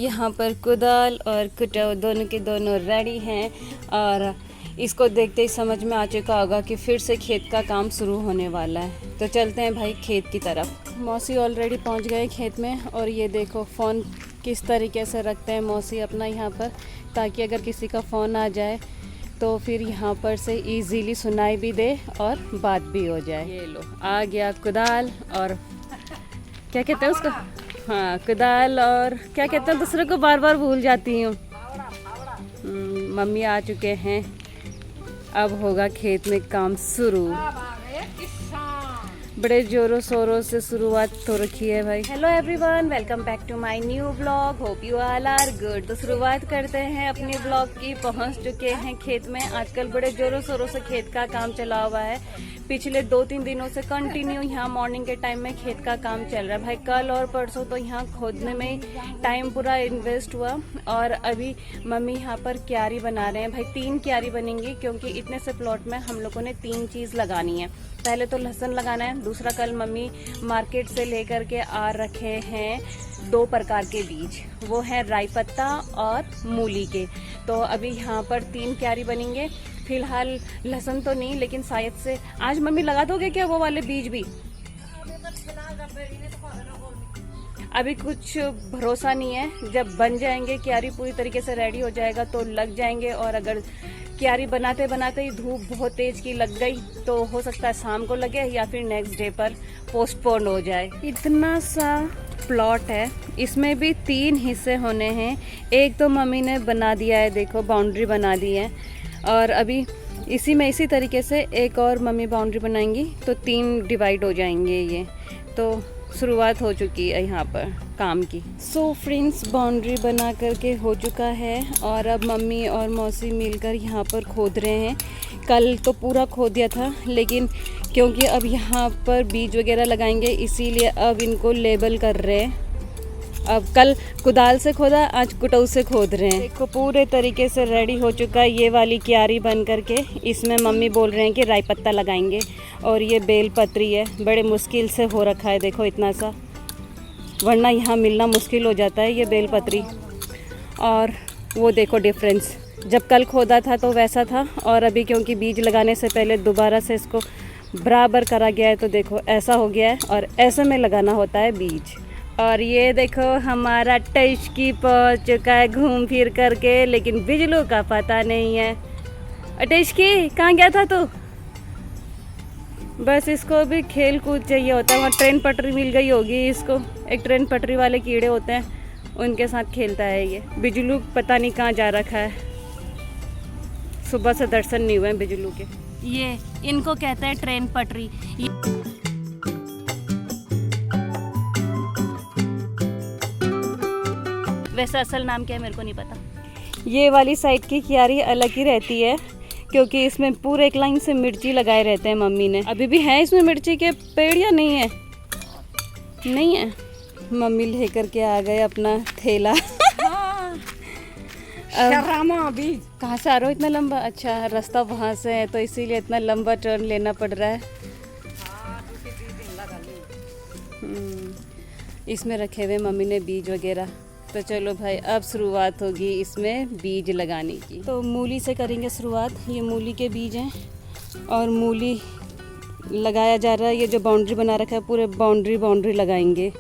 यहाँ पर कुदाल और कुटाव दोनों के दोनों रेडी हैं और इसको देखते ही समझ में आ चुका होगा कि फिर से खेत का काम शुरू होने वाला है। तो चलते हैं भाई खेत की तरफ। मौसी ऑलरेडी पहुँच गए खेत में और ये देखो फ़ोन किस तरीके से रखते हैं मौसी अपना यहाँ पर, ताकि अगर किसी का फ़ोन आ जाए तो फिर यहाँ पर से इजीली सुनाई भी दे और बात भी हो जाए। ये लो आ गया कुदाल और क्या कहते हैं उसको, हाँ कुदाल और क्या कहते हैं दूसरे को बार बार भूल जाती हूँ। मम्मी आ चुके हैं, अब होगा खेत में काम शुरू। बड़े जोरों शोरों से शुरुआत हो रखी है भाई। Hello everyone, welcome back to my new blog. Hope you all are good. तो शुरुआत करते हैं अपने ब्लॉग की। पहुंच चुके हैं खेत में। आजकल बड़े जोरों शोरों से खेत का काम चला हुआ है। पिछले 2-3 दिनों से कंटिन्यू यहाँ मॉर्निंग के टाइम में खेत का काम चल रहा है भाई। कल और परसों तो यहाँ खोदने में टाइम पूरा इन्वेस्ट हुआ और अभी मम्मी यहाँ पर क्यारी बना रहे हैं भाई। 3 क्यारी बनेंगी क्योंकि इतने से प्लॉट में हम लोगों ने 3 चीज़ लगानी है। पहले तो लहसुन लगाना है, दूसरा कल मम्मी मार्केट से लेकर के आ रखे हैं 2 प्रकार के बीज, वो है राई पत्ता और मूली के। तो अभी यहाँ पर 3 क्यारी बनेंगे। फिलहाल लहसुन तो नहीं, लेकिन शायद से आज मम्मी लगा दोगे क्या वो वाले बीज भी? अभी कुछ भरोसा नहीं है, जब बन जाएंगे क्यारी पूरी तरीके से रेडी हो जाएगा तो लग जाएंगे। और अगर क्यारी बनाते बनाते ही धूप बहुत तेज की लग गई तो हो सकता है शाम को लगे या फिर नेक्स्ट डे पर पोस्टपोन हो जाए। इतना सा प्लॉट है, इसमें भी 3 हिस्से होने हैं। एक तो मम्मी ने बना दिया है, देखो बाउंड्री बना दी है, और अभी इसी में इसी तरीके से एक और मम्मी बाउंड्री बनाएंगी तो 3 डिवाइड हो जाएंगे ये। तो शुरुआत हो चुकी है यहाँ पर काम की। सो फ्रेंड्स, बाउंड्री बना करके हो चुका है और अब मम्मी और मौसी मिलकर यहाँ पर खोद रहे हैं। कल तो पूरा खोद दिया था, लेकिन क्योंकि अब यहाँ पर बीज वगैरह लगाएंगे इसीलिए अब इनको लेबल कर रहे हैं। अब कल कुदाल से खोदा, आज कुटाऊ से खोद रहे हैं। देखो पूरे तरीके से रेडी हो चुका है ये वाली क्यारी बन करके। इसमें मम्मी बोल रहे हैं कि राई पत्ता लगाएंगे और ये बेल पत्री है। बड़े मुश्किल से हो रखा है, देखो इतना सा, वरना यहाँ मिलना मुश्किल हो जाता है ये बेल पत्री। और वो देखो डिफरेंस, जब कल खोदा था तो वैसा था और अभी क्योंकि बीज लगाने से पहले दोबारा से इसको बराबर करा गया है तो देखो ऐसा हो गया है और ऐसे में लगाना होता है बीज। और ये देखो हमारा टैशकी पहुंच चुका है घूम फिर करके, लेकिन बिजलू का पता नहीं है। टैशकी कहाँ गया था तू? बस इसको भी खेल कूद चाहिए होता है। वहाँ ट्रेन पटरी मिल गई होगी इसको, एक ट्रेन पटरी वाले कीड़े होते हैं उनके साथ खेलता है ये। बिजलू पता नहीं कहाँ जा रखा है, सुबह से दर्शन नहीं हुए हैं बिजलू के। ये इनको कहते हैं ट्रेन पटरी। वैसे असल नाम क्या है मेरे को नहीं पता। ये वाली साइड की क्यारी अलग ही रहती है क्योंकि इसमें पूरे एक लाइन से मिर्ची लगाए रहते हैं मम्मी ने। अभी भी है इसमें मिर्ची के पेड़ या नहीं है? नहीं है। मम्मी लेकर के आ गए अपना थैला। अभी कहाँ से आ रहा हो इतना लंबा? अच्छा, रास्ता वहाँ से है तो इसीलिए इतना लंबा टर्न लेना पड़ रहा है। इसमें रखे हुए मम्मी ने बीज वगैरह। तो चलो भाई अब शुरुआत होगी इसमें बीज लगाने की। तो मूली से करेंगे शुरुआत। ये मूली के बीज हैं और मूली लगाया जा रहा है। ये जो बाउंड्री बना रखा है पूरे बाउंड्री लगाएंगे।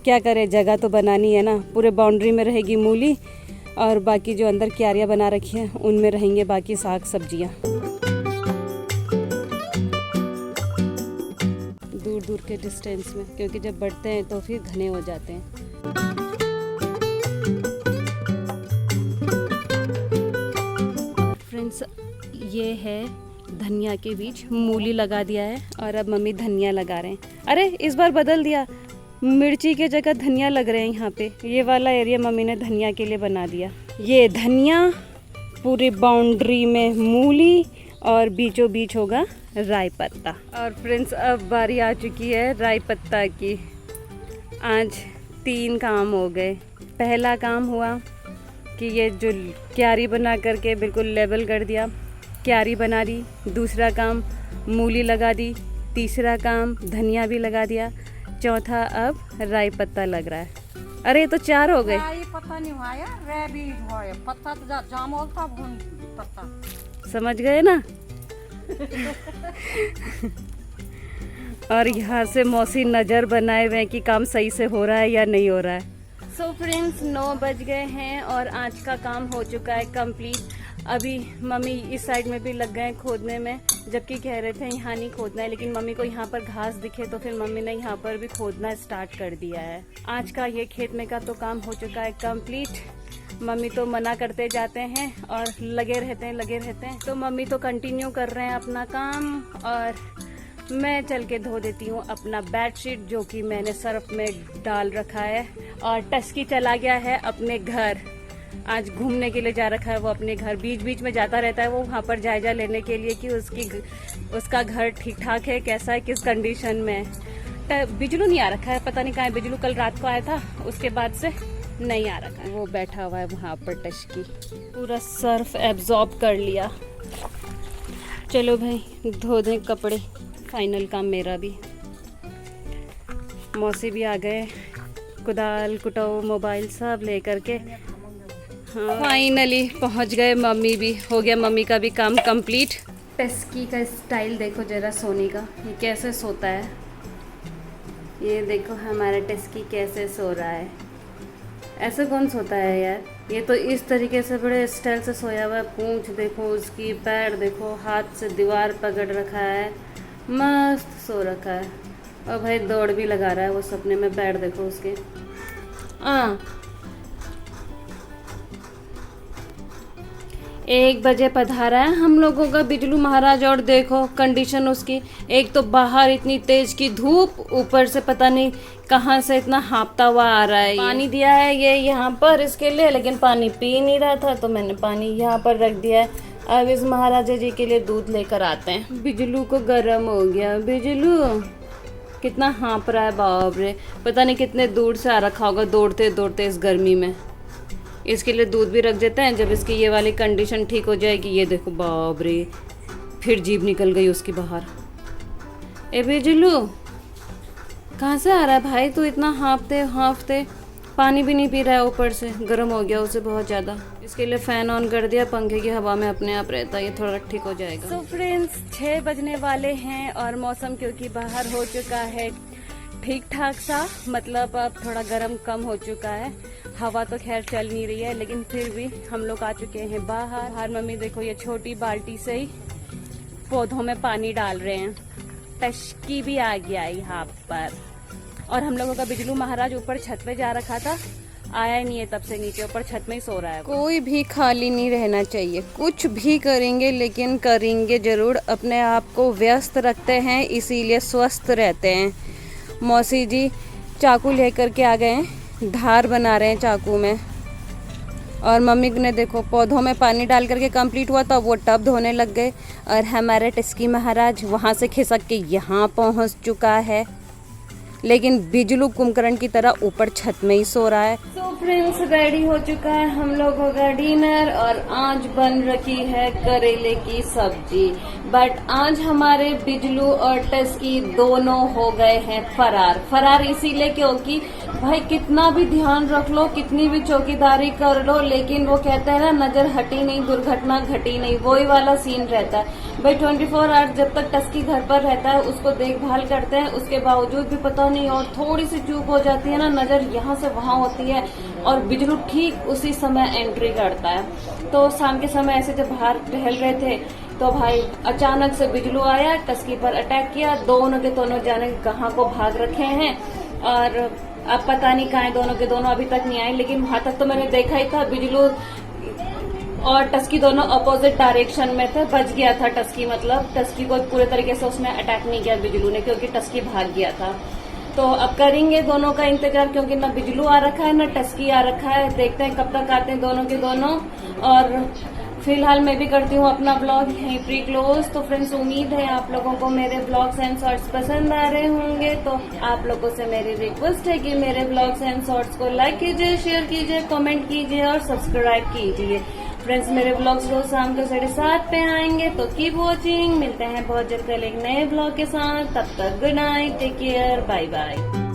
क्या करें, जगह तो बनानी है ना। पूरे बाउंड्री में रहेगी मूली और बाकी जो अंदर क्यारियाँ बना रखी हैं उनमें रहेंगे बाकी साग सब्जियाँ। दूर दूर के डिस्टेंस में, क्योंकि जब बढ़ते हैं तो फिर घने हो जाते हैं। फ्रेंड्स, ये है धनिया के बीज। मूली लगा दिया है और अब मम्मी धनिया लगा रहे हैं। अरे इस बार बदल दिया, मिर्ची के जगह धनिया लग रहे हैं यहाँ पे। ये वाला एरिया मम्मी ने धनिया के लिए बना दिया। ये धनिया, पूरी बाउंड्री में मूली और बीचों बीच होगा राई पत्ता। और फ्रेंड्स, अब बारी आ चुकी है राई पत्ता की। आज 3 काम हो गए। पहला काम हुआ कि ये जो क्यारी बना करके बिल्कुल लेवल कर दिया, क्यारी बना दी। दूसरा काम मूली लगा दी। तीसरा काम धनिया भी लगा दिया। चौथा अब राई पत्ता लग रहा है। अरे ये तो 4 हो गए। ये पता नहीं हुआ यार, रैबी हुआ पत्ता तो जाम होता भून पत्ता। समझ गए ना। और यहाँ से मौसी नज़र बनाए हुए हैं कि काम सही से हो रहा है या नहीं हो रहा है। सो फ्रेंड्स 9 बज गए हैं और आज का काम हो चुका है कंप्लीट। अभी मम्मी इस साइड में भी लग गए हैं खोदने में, जबकि कह रहे थे यहाँ नहीं खोदना है, लेकिन मम्मी को यहाँ पर घास दिखे तो फिर मम्मी ने यहाँ पर भी खोदना स्टार्ट कर दिया है। आज का ये खेत में का तो काम हो चुका है कंप्लीट। मम्मी तो मना करते जाते हैं और लगे रहते हैं। तो मम्मी तो कंटिन्यू कर रहे हैं अपना काम और मैं चल के धो देती हूँ अपना बेडशीट जो कि मैंने सर्फ में डाल रखा है। और टस्की चला गया है अपने घर, आज घूमने के लिए जा रखा है वो अपने घर। बीच बीच में जाता रहता है वो वहाँ पर जायजा लेने के लिए कि उसका घर ठीक ठाक है, कैसा है, किस कंडीशन में। बिजलू नहीं आ रखा है, पता नहीं कहाँ है बिजलू। कल रात को आया था, उसके बाद से नहीं आ रखा है। वो बैठा हुआ है वहाँ पर टस्की, पूरा सर्फ एब्जॉर्ब कर लिया। चलो भाई धो दें कपड़े, फाइनल काम मेरा भी। मौसी भी आ गए, कुदाल कुटाओ मोबाइल सब लेकर के। हाँ फाइनली पहुंच गए। मम्मी भी हो गया, मम्मी का भी काम कंप्लीट। टस्की का स्टाइल देखो जरा सोने का, ये कैसे सोता है। ये देखो हमारा टस्की कैसे सो रहा है। ऐसे कौन सोता है यार, ये तो इस तरीके से बड़े स्टाइल से सोया हुआ है। पूंछ देखो उसकी, पैर देखो, हाथ से दीवार पकड़ रखा है, मस्त सो रखा है। और भाई दौड़ भी लगा रहा है वो सपने में, पैर देखो उसके। 1 बजे पधारा है हम लोगों का बिजलू महाराज और देखो कंडीशन उसकी। एक तो बाहर इतनी तेज की धूप, ऊपर से पता नहीं कहाँ से इतना हाँपता हुआ आ रहा है। पानी दिया है ये यहाँ पर इसके लिए, लेकिन पानी पी नहीं रहा था तो मैंने पानी यहाँ पर रख दिया है। अब इस महाराजा जी के लिए दूध लेकर आते हैं। बिजलू को गर्म हो गया, बिजलू कितना हाँप रहा है, बाप रे। पता नहीं कितने दूर से आ रखा होगा दौड़ते दौड़ते इस गर्मी में। इसके लिए दूध भी रख देते हैं, जब इसकी ये वाली कंडीशन ठीक हो जाएगी। ये देखो बाप रे, फिर जीभ निकल गई उसकी बाहर। ए बिजलू कहाँ से आ रहा है भाई तू, इतना हाँफते पानी भी नहीं पी रहा है, ऊपर से गर्म हो गया उसे बहुत ज़्यादा। इसके लिए फ़ैन ऑन कर दिया, पंखे की हवा में अपने आप रहता है, ये थोड़ा ठीक हो जाएगा। तो फ्रेंड्स 6 बजने वाले हैं और मौसम क्योंकि बाहर हो चुका है ठीक ठाक सा, मतलब अब थोड़ा गर्म कम हो चुका है। हवा तो खैर चल नहीं रही है, लेकिन फिर भी हम लोग आ चुके हैं बाहर। मम्मी देखो ये छोटी बाल्टी से ही पौधों में पानी डाल रहे हैं। टस्की भी आ गया यहाँ पर। और हम लोगों का बिजलू महाराज ऊपर छत पे जा रखा था, आया ही नहीं है तब से नीचे, ऊपर छत में ही सो रहा है। कोई भी खाली नहीं रहना चाहिए, कुछ भी करेंगे लेकिन करेंगे जरूर। अपने आप को व्यस्त रखते हैं इसीलिए स्वस्थ रहते हैं। मौसी जी चाकू लेकर के आ गए हैं, धार बना रहे हैं चाकू में। और मम्मी ने देखो पौधों में पानी डाल करके कंप्लीट हुआ तो वो टब धोने लग गए। और हमारे टस्की महाराज वहाँ से खिसक के यहाँ पहुँच चुका है, लेकिन बिजलू कुंभकर्ण की तरह ऊपर छत में ही सो रहा है। तो फ्रेंड्स रेडी हो चुका है हम लोगों का डिनर और आज बन रखी है करेले की सब्जी। बट आज हमारे बिजलू और टस्की दोनों हो गए हैं फरार इसीलिए क्योंकि भाई कितना भी ध्यान रख लो, कितनी भी चौकीदारी कर लो, लेकिन वो कहते हैं ना नजर हटी नहीं दुर्घटना घटी नहीं, वही वाला सीन रहता है। भाई 24 आवर्स जब तक टस्की घर पर रहता है उसको देखभाल करते हैं, उसके बावजूद भी पता नहीं और थोड़ी सी चूक हो जाती है ना, नजर यहाँ से वहाँ होती है और बिजलू ठीक उसी समय एंट्री करता है। तो शाम के समय ऐसे जब बाहर टहल रहे थे तो भाई अचानक से बिजलू आया, टस्की पर अटैक किया। दोनों के दोनों जाने कहाँ को भाग रखे हैं और अब पता नहीं कहाँ दोनों के दोनों अभी तक नहीं आए, लेकिन वहां तक तो मैंने देखा ही था बिजलू और टस्की दोनों अपोजिट डायरेक्शन में थे। बच गया था टस्की, मतलब टस्की को पूरे तरीके से उसने अटैक नहीं किया बिजलू ने, क्योंकि टस्की भाग गया था। तो अब करेंगे दोनों का इंतजार, क्योंकि ना बिजलू आ रखा है ना टस्की आ रखा है। देखते हैं कब तक आते हैं दोनों के दोनों। और फिलहाल मैं भी करती हूँ अपना ब्लॉग यहीं प्री क्लोज। तो फ्रेंड्स उम्मीद है आप लोगों को मेरे ब्लॉग्स एंड शॉर्ट्स पसंद आ रहे होंगे। तो आप लोगों से मेरी रिक्वेस्ट है कि मेरे ब्लॉग्स एंड शॉर्ट्स को लाइक कीजिए, शेयर कीजिए, कमेंट कीजिए और सब्सक्राइब कीजिए। फ्रेंड्स मेरे ब्लॉग्स रोज शाम को 7:30 पे आएंगे, तो कीप वॉचिंग। मिलते हैं बहुत जल्द कल एक नए ब्लॉग के साथ। तब तक good night, take care, bye bye.